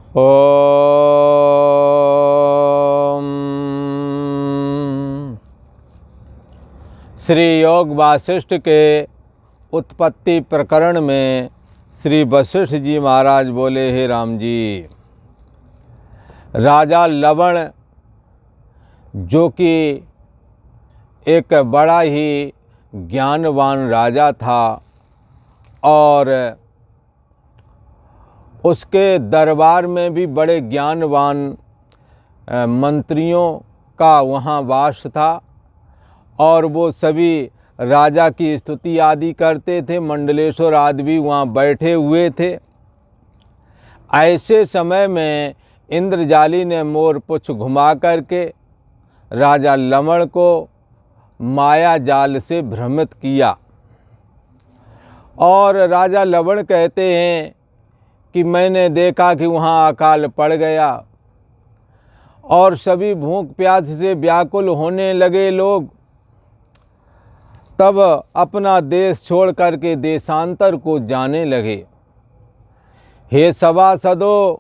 ओम। श्री योग वासिष्ठ के उत्पत्ति प्रकरण में श्री वशिष्ठ जी महाराज बोले, हे राम जी, राजा लवण जो कि एक बड़ा ही ज्ञानवान राजा था और उसके दरबार में भी बड़े ज्ञानवान मंत्रियों का वहाँ वास था और वो सभी राजा की स्तुति आदि करते थे। मंडलेश्वर आदि भी वहाँ बैठे हुए थे। ऐसे समय में इंद्रजाली ने मोर पुच्छ घुमा करके राजा लवण को माया जाल से भ्रमित किया और राजा लवण कहते हैं कि मैंने देखा कि वहाँ अकाल पड़ गया और सभी भूख प्यास से व्याकुल होने लगे लोग। तब अपना देश छोड़ करके देशांतर को जाने लगे। हे सभासदों,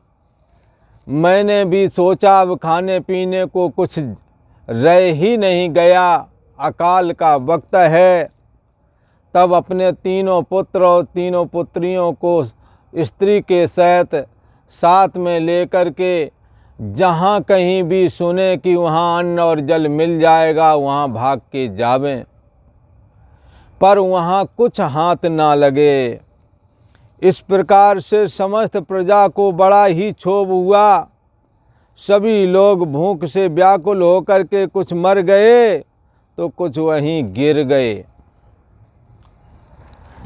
मैंने भी सोचा अब खाने पीने को कुछ रह ही नहीं गया, अकाल का वक्त है। तब अपने तीनों पुत्र और तीनों पुत्रियों को स्त्री के सहित साथ में लेकर के जहाँ कहीं भी सुने कि वहाँ अन्न और जल मिल जाएगा वहाँ भाग के जावें, पर वहाँ कुछ हाथ ना लगे। इस प्रकार से समस्त प्रजा को बड़ा ही क्षोभ हुआ। सभी लोग भूख से व्याकुल होकर के कुछ मर गए तो कुछ वहीं गिर गए।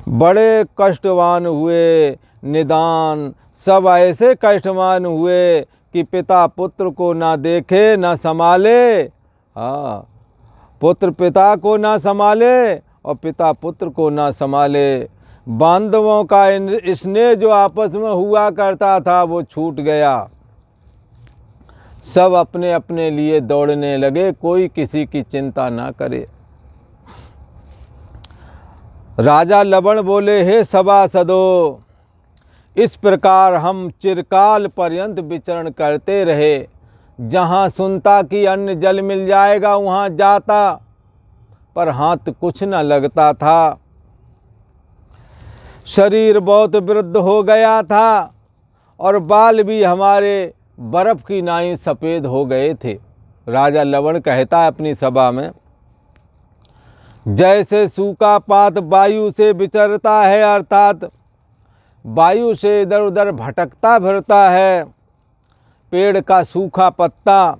बड़े कष्टवान हुए, निदान सब ऐसे कष्टवान हुए कि पिता पुत्र को ना देखे ना संभाले। हाँ, पुत्र पिता को ना संभाले और पिता पुत्र को ना संभाले। बांधवों का स्नेह जो आपस में हुआ करता था वो छूट गया। सब अपने अपने लिए दौड़ने लगे, कोई किसी की चिंता ना करे। राजा लवण बोले, हे सभासदों, इस प्रकार हम चिरकाल पर्यंत विचरण करते रहे। जहाँ सुनता कि अन्न जल मिल जाएगा वहाँ जाता, पर हाथ कुछ न लगता था। शरीर बहुत वृद्ध हो गया था और बाल भी हमारे बर्फ की नाई सफ़ेद हो गए थे। राजा लवण कहता है अपनी सभा में, जैसे सूखा पात वायु से विचरता है, अर्थात वायु से इधर उधर भटकता फिरता है पेड़ का सूखा पत्ता,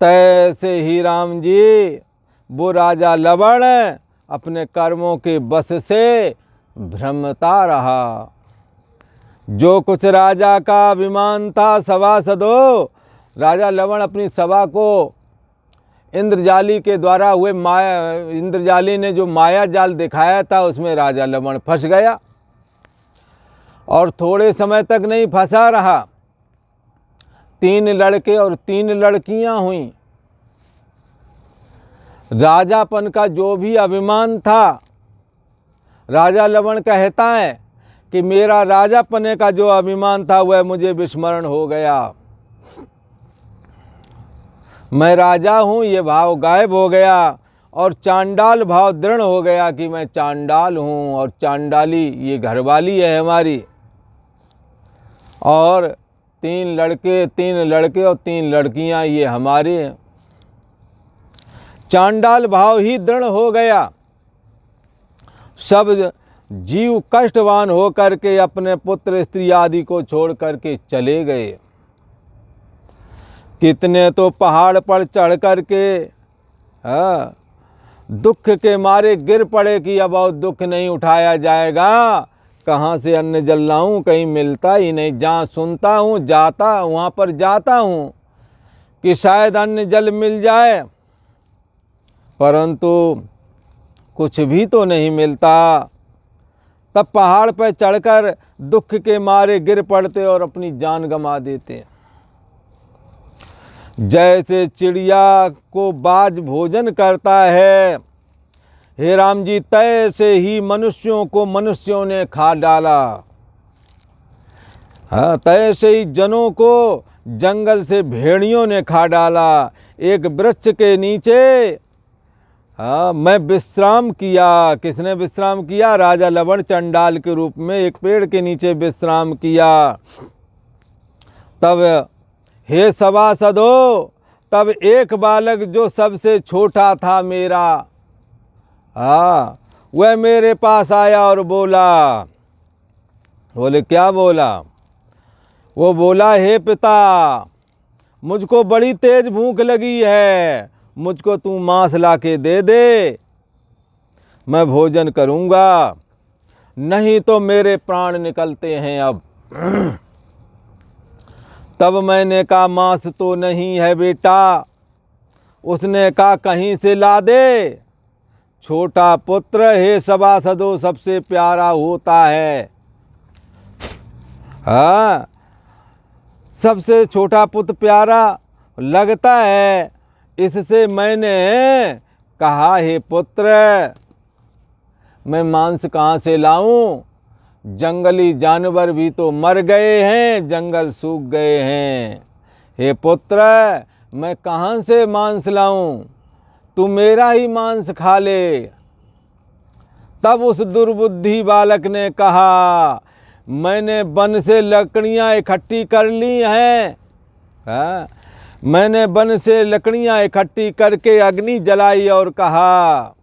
तैसे ही राम जी वो राजा लवण अपने कर्मों के बस से भ्रमता रहा। जो कुछ राजा का अभिमान था, सभासदों, राजा लवण अपनी सभा को इंद्रजाली के द्वारा हुए इंद्रजाली ने जो माया जाल दिखाया था उसमें राजा लवण फंस गया और थोड़े समय तक नहीं फंसा रहा। 3 लड़के और 3 लड़कियां हुईं। राजापन का जो भी अभिमान था, राजा लवण कहता है कि मेरा राजापने का जो अभिमान था वह मुझे विस्मरण हो गया। मैं राजा हूँ ये भाव गायब हो गया और चांडाल भाव दृढ़ हो गया कि मैं चांडाल हूँ और चांडाली ये घरवाली है हमारी। और 3 लड़के और 3 लड़कियाँ ये हमारे हैं। चांडाल भाव ही दृढ़ हो गया। सब जीव कष्टवान हो करके अपने पुत्र स्त्री आदि को छोड़ करके चले गए। कितने तो पहाड़ पर चढ़ करके दुख के मारे गिर पड़े कि अब और दुख नहीं उठाया जाएगा, कहाँ से अन्न जल लाऊं, कहीं मिलता ही नहीं। जहाँ सुनता हूँ जाता वहाँ पर जाता हूँ कि शायद अन्न जल मिल जाए, परंतु कुछ भी तो नहीं मिलता। तब पहाड़ पर चढ़कर दुख के मारे गिर पड़ते और अपनी जान गंवा देते। जैसे चिड़िया को बाज भोजन करता है, हे राम जी, तैसे ही मनुष्यों को मनुष्यों ने खा डाला। हाँ, तैसे ही जनों को जंगल से भेड़ियों ने खा डाला। एक वृक्ष के नीचे हाँ मैं विश्राम किया। किसने विश्राम किया? राजा लवण चंडाल के रूप में एक पेड़ के नीचे विश्राम किया। तब हे सभासदों, तब एक बालक जो सबसे छोटा था मेरा, वह मेरे पास आया और बोला। बोले क्या बोला? वो बोला, हे पिता, मुझको बड़ी तेज भूख लगी है, मुझको तू मांस ला के दे दे, मैं भोजन करूँगा, नहीं तो मेरे प्राण निकलते हैं अब। तब मैंने कहा, मांस तो नहीं है बेटा। उसने कहा, कहीं से ला दे। छोटा पुत्र हे सभासदों सबसे प्यारा होता है। हाँ, सबसे छोटा पुत्र प्यारा लगता है, इससे मैंने कहा, हे पुत्र, मैं मांस कहाँ से लाऊं? जंगली जानवर भी तो मर गए हैं, जंगल सूख गए हैं। हे पुत्र, मैं कहाँ से मांस लाऊं? तू मेरा ही मांस खा ले। तब उस दुर्बुद्धि बालक ने कहा, मैंने वन से लकड़ियाँ इकट्ठी कर ली हैं। मैंने वन से लकड़ियाँ इकट्ठी करके अग्नि जलाई और कहा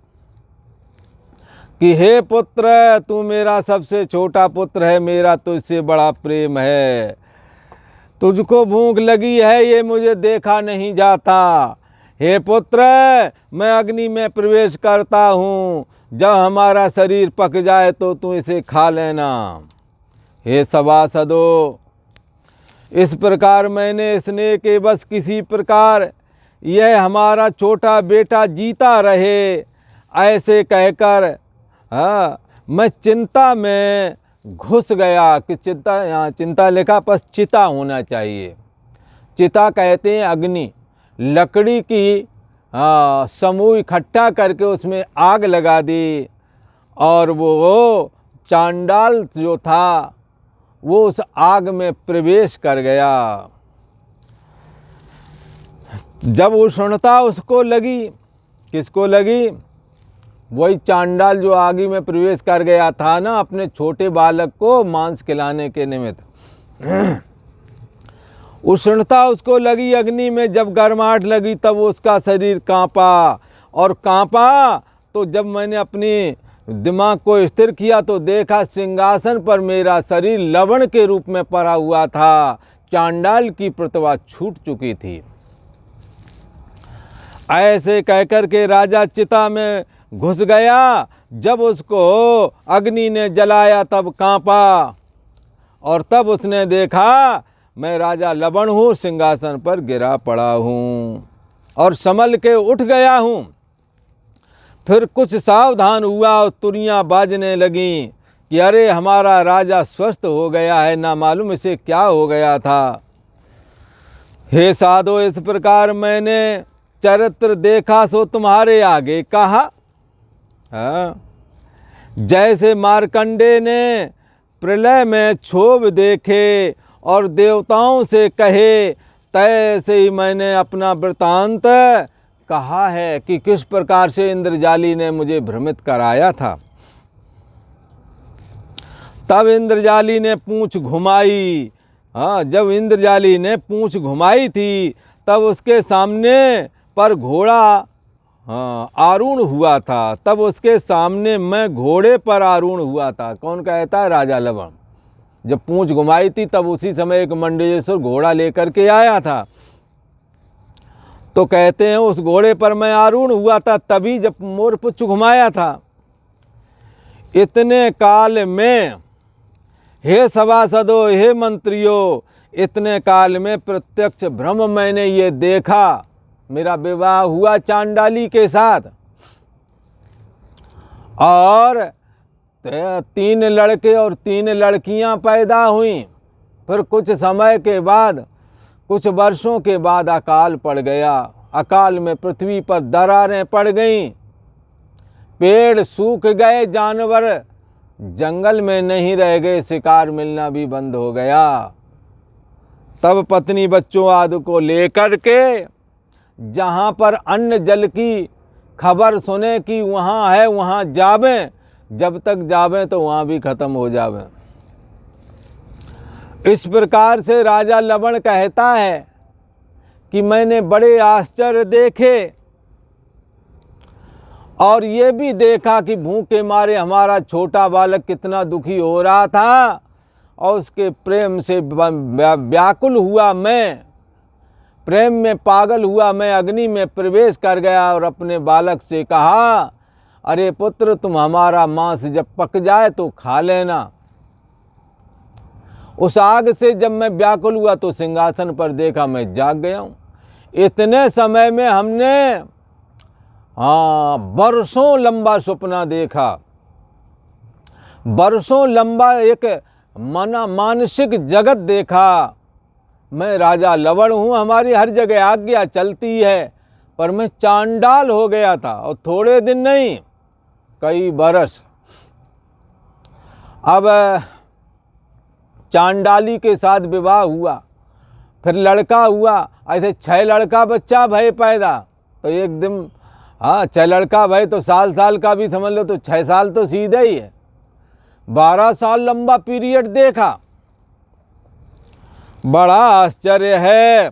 कि हे पुत्र, तू मेरा सबसे छोटा पुत्र है, मेरा तुझसे बड़ा प्रेम है। तुझको भूख लगी है, ये मुझे देखा नहीं जाता। हे पुत्र, मैं अग्नि में प्रवेश करता हूँ, जब हमारा शरीर पक जाए तो तू इसे खा लेना। हे सभासदों, इस प्रकार मैंने स्नेह के बस किसी प्रकार यह हमारा छोटा बेटा जीता रहे, ऐसे कहकर मैं चिंता में घुस गया। कि चिंता, यहाँ चिंता लिखा, बस चिता होना चाहिए। चिता कहते हैं अग्नि, लकड़ी की समूह इकट्ठा करके उसमें आग लगा दी, और वो चांडाल जो था वो उस आग में प्रवेश कर गया। जब उष्णता उसको लगी, किसको लगी? वही चांडाल जो आग में प्रवेश कर गया था ना, अपने छोटे बालक को मांस खिलाने के निमित्त। उष्णता उसको लगी अग्नि में, जब गर्माहट लगी तब उसका शरीर कांपा, और कांपा तो जब मैंने अपनी दिमाग को स्थिर किया तो देखा सिंहासन पर मेरा शरीर लवण के रूप में पड़ा हुआ था। चांडाल की प्रतिभा छूट चुकी थी। ऐसे कहकर के राजा चिता में घुस गया। जब उसको अग्नि ने जलाया तब कांपा, और तब उसने देखा मैं राजा लवण हूँ, सिंहासन पर गिरा पड़ा हूँ और संभल के उठ गया हूँ। फिर कुछ सावधान हुआ और तुरियां बाजने लगीं कि अरे हमारा राजा स्वस्थ हो गया है, ना मालूम इसे क्या हो गया था। हे साधो, इस प्रकार मैंने चरित्र देखा सो तुम्हारे आगे कहा। जैसे मार्कंडे ने प्रलय में क्षोभ देखे और देवताओं से कहे, तैसे ही मैंने अपना वृतांत कहा है कि किस प्रकार से इंद्रजाली ने मुझे भ्रमित कराया था। तब इंद्रजाली ने पूंछ घुमाई। जब इंद्रजाली ने पूंछ घुमाई थी तब उसके सामने पर घोड़ा आरूढ़ हुआ था। तब उसके सामने मैं घोड़े पर आरूढ़ हुआ था। कौन कहता है? राजा लवण। जब पूंछ घुमाई थी तब उसी समय एक मंडलेश्वर घोड़ा लेकर के आया था। तो कहते हैं उस घोड़े पर मैं आरूढ़ हुआ था तभी जब मोरपुच्छ घुमाया था। इतने काल में हे सभासदों, हे मंत्रियों, इतने काल में प्रत्यक्ष ब्रह्म मैंने ये देखा। मेरा विवाह हुआ चांडाली के साथ और 3 लड़के और 3 लड़कियां पैदा हुईं। फिर कुछ समय के बाद, कुछ वर्षों के बाद अकाल पड़ गया। अकाल में पृथ्वी पर दरारें पड़ गईं, पेड़ सूख गए, जानवर जंगल में नहीं रह गए, शिकार मिलना भी बंद हो गया। तब पत्नी बच्चों आदि को लेकर के जहाँ पर अन्न जल की खबर सुने कि वहाँ है वहाँ जावें, जब तक जावें तो वहाँ भी खत्म हो जावें। इस प्रकार से राजा लवण कहता है कि मैंने बड़े आश्चर्य देखे और ये भी देखा कि भूख के मारे हमारा छोटा बालक कितना दुखी हो रहा था, और उसके प्रेम से व्याकुल हुआ मैं, प्रेम में पागल हुआ मैं अग्नि में प्रवेश कर गया और अपने बालक से कहा, अरे पुत्र तुम हमारा मांस जब पक जाए तो खा लेना। उस आग से जब मैं व्याकुल हुआ तो सिंहासन पर देखा मैं जाग गया हूँ। इतने समय में हमने बरसों लंबा सपना देखा, बरसों लंबा एक मानसिक जगत देखा। मैं राजा लवण हूँ, हमारी हर जगह आज्ञा चलती है, पर मैं चांडाल हो गया था, और थोड़े दिन नहीं कई बरस। अब चांडाली के साथ विवाह हुआ, फिर लड़का हुआ, ऐसे 6 लड़का बच्चा भय पैदा, तो एक दिन 6 लड़का भय तो साल का भी समझ लो, तो 6 साल तो सीधे ही है। 12 साल लंबा पीरियड देखा। बड़ा आश्चर्य है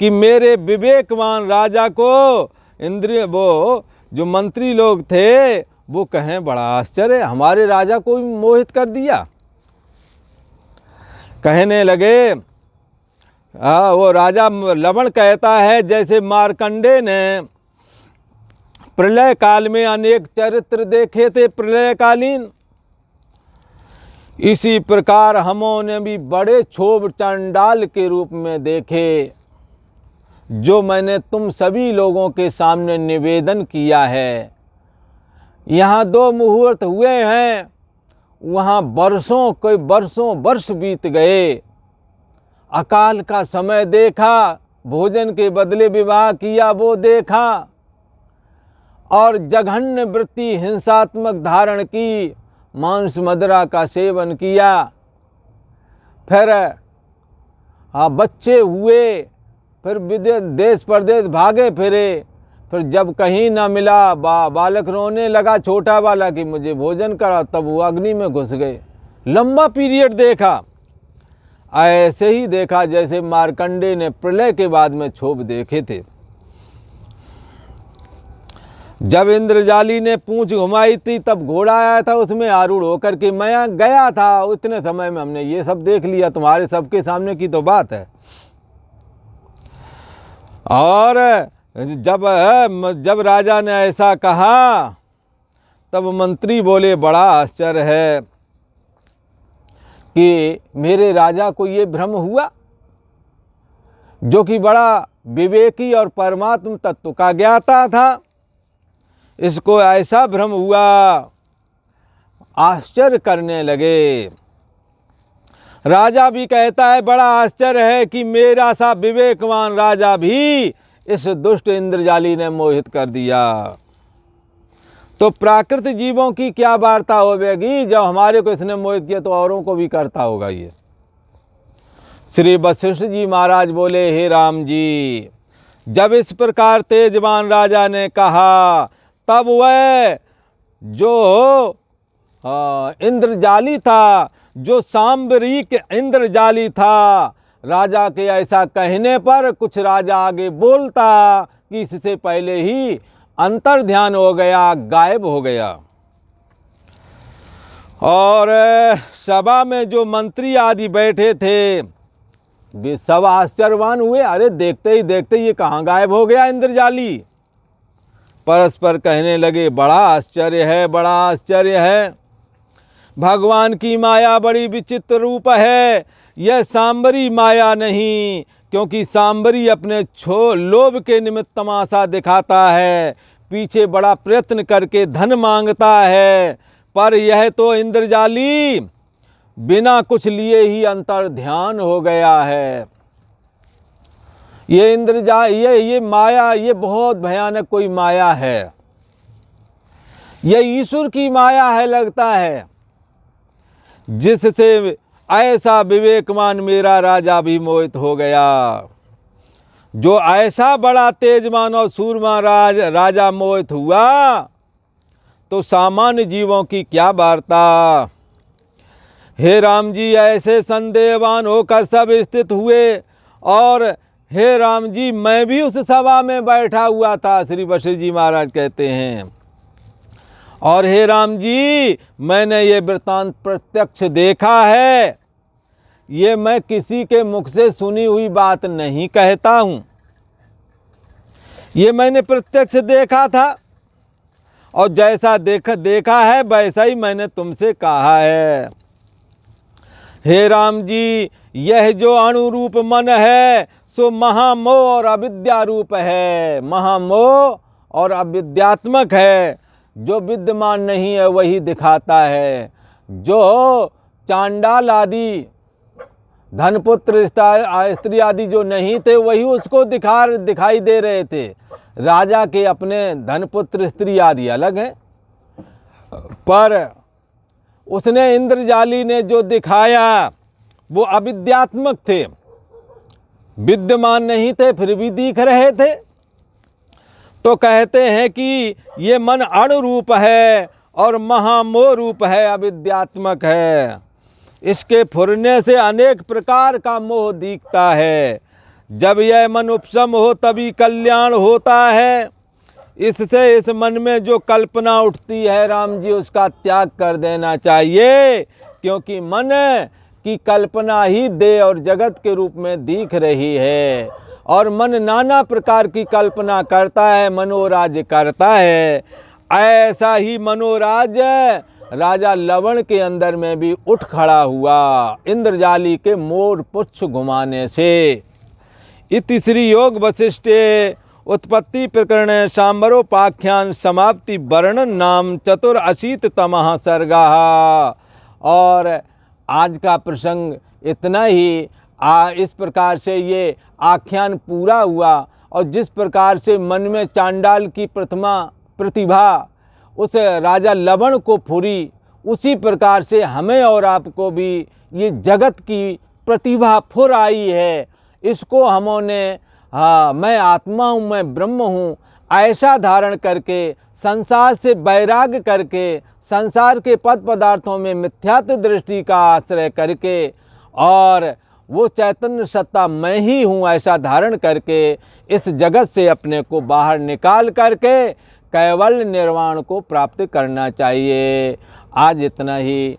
कि मेरे विवेकवान राजा को इंद्रिय वो जो मंत्री लोग थे वो कहें बड़ा आश्चर्य, हमारे राजा को भी मोहित कर दिया। कहने लगे, वो राजा लवण कहता है, जैसे मार्कंडे ने प्रलय काल में अनेक चरित्र देखे थे प्रलयकालीन, इसी प्रकार हमों भी बड़े क्षोभ चंडाल के रूप में देखे, जो मैंने तुम सभी लोगों के सामने निवेदन किया है। यहाँ 2 मुहूर्त हुए हैं, वहाँ बरसों वर्ष बीत गए। अकाल का समय देखा, भोजन के बदले विवाह किया वो देखा, और जघन्य वृत्ति हिंसात्मक धारण की, मांस मदिरा का सेवन किया। फिर बच्चे हुए, फिर विदेश देश परदेश भागे फिरे, फिर जब कहीं ना मिला बालक रोने लगा छोटा वाला कि मुझे भोजन करा, तब वो अग्नि में घुस गए। लंबा पीरियड देखा। ऐसे ही देखा जैसे मार्कंडे ने प्रलय के बाद में क्षोभ देखे थे। जब इंद्रजाली ने पूंछ घुमाई थी तब घोड़ा आया था, उसमें आरूढ़ होकर के मैं गया था। उतने समय में हमने ये सब देख लिया, तुम्हारे सबके सामने की तो बात है। और जब राजा ने ऐसा कहा तब मंत्री बोले, बड़ा आश्चर्य है कि मेरे राजा को ये भ्रम हुआ, जो कि बड़ा विवेकी और परमात्म तत्व का ज्ञाता था, इसको ऐसा भ्रम हुआ। आश्चर्य करने लगे। राजा भी कहता है, बड़ा आश्चर्य है कि मेरा सा विवेकवान राजा भी इस दुष्ट इंद्रजाली ने मोहित कर दिया। तो प्राकृतिक जीवों की क्या वार्ता होगी, जब हमारे को इसने मोहित किया तो औरों को भी करता होगा। ये श्री वशिष्ठ जी महाराज बोले, हे राम जी, जब इस प्रकार तेजवान राजा ने कहा, तब वह जो इंद्रजाली था, जो सांबरीक इंद्रजाली था, राजा के ऐसा कहने पर कुछ राजा आगे बोलता कि इससे पहले ही अंतर ध्यान हो गया, गायब हो गया। और सभा में जो मंत्री आदि बैठे थे वे सब आश्चर्यवान हुए, अरे देखते ही देखते ये कहाँ गायब हो गया इंद्रजाली। परस्पर कहने लगे, बड़ा आश्चर्य है, बड़ा आश्चर्य है। भगवान की माया बड़ी विचित्र रूप है। यह सांबरी माया नहीं, क्योंकि सांबरी अपने लोभ के निमित्त तमाशा दिखाता है, पीछे बड़ा प्रयत्न करके धन मांगता है। पर यह तो इंद्रजाली बिना कुछ लिए ही अंतर ध्यान हो गया है। ये माया, ये बहुत भयानक कोई माया है। यह ईश्वर की माया है लगता है, जिससे ऐसा विवेकमान मेरा राजा भी मोहित हो गया। जो ऐसा बड़ा तेजमान और सूरमा राजा मोहित हुआ, तो सामान्य जीवों की क्या वार्ता। हे राम जी, ऐसे संदेहवान होकर सब स्थित हुए, और हे राम जी, मैं भी उस सभा में बैठा हुआ था, श्री वशिष्ठ जी महाराज कहते हैं। और हे राम जी, मैंने ये वृत्तांत प्रत्यक्ष देखा है, ये मैं किसी के मुख से सुनी हुई बात नहीं कहता हूँ, ये मैंने प्रत्यक्ष देखा था, और जैसा देखा है वैसा ही मैंने तुमसे कहा है। हे राम जी, यह जो अणुरूप मन है सो महामोह और अविद्या रूप है, महामोह और अविद्यात्मक है। जो विद्यमान नहीं है वही दिखाता है। जो चांडाल आदि धनपुत्र स्त्री आदि जो नहीं थे वही उसको दिखाई दे रहे थे। राजा के अपने धनपुत्र स्त्री आदि अलग हैं, पर उसने इंद्रजाली ने जो दिखाया वो अविद्यात्मक थे, विद्यमान नहीं थे फिर भी दिख रहे थे। तो कहते हैं कि ये मन अणुरूप है और महामोह रूप है, अविद्यात्मक है। इसके फुरने से अनेक प्रकार का मोह दिखता है। जब यह मन उपशम हो तभी कल्याण होता है। इससे इस मन में जो कल्पना उठती है राम जी, उसका त्याग कर देना चाहिए, क्योंकि मन की कल्पना ही देह और जगत के रूप में दिख रही है। और मन नाना प्रकार की कल्पना करता है, मनोराज करता है। ऐसा ही मनोराज राजा लवण के अंदर में भी उठ खड़ा हुआ, इंद्रजाली के मोर पुच्छ घुमाने से। इति श्री योग वशिष्ठे उत्पत्ति प्रकरण शाम्बरोपाख्यान समाप्ति वर्णन नाम 84तमः सर्गः। और आज का प्रसंग इतना ही। इस प्रकार से ये आख्यान पूरा हुआ। और जिस प्रकार से मन में चांडाल की प्रतिभा उस राजा लवण को फुरी, उसी प्रकार से हमें और आपको भी ये जगत की प्रतिभा फुर आई है। इसको हमने मैं आत्मा हूँ, मैं ब्रह्म हूँ, ऐसा धारण करके, संसार से वैराग्य करके, संसार के पद पदार्थों में मिथ्यात्व दृष्टि का आश्रय करके, और वो चैतन्य सत्ता मैं ही हूँ ऐसा धारण करके इस जगत से अपने को बाहर निकाल करके कैवल्य निर्वाण को प्राप्त करना चाहिए। आज इतना ही।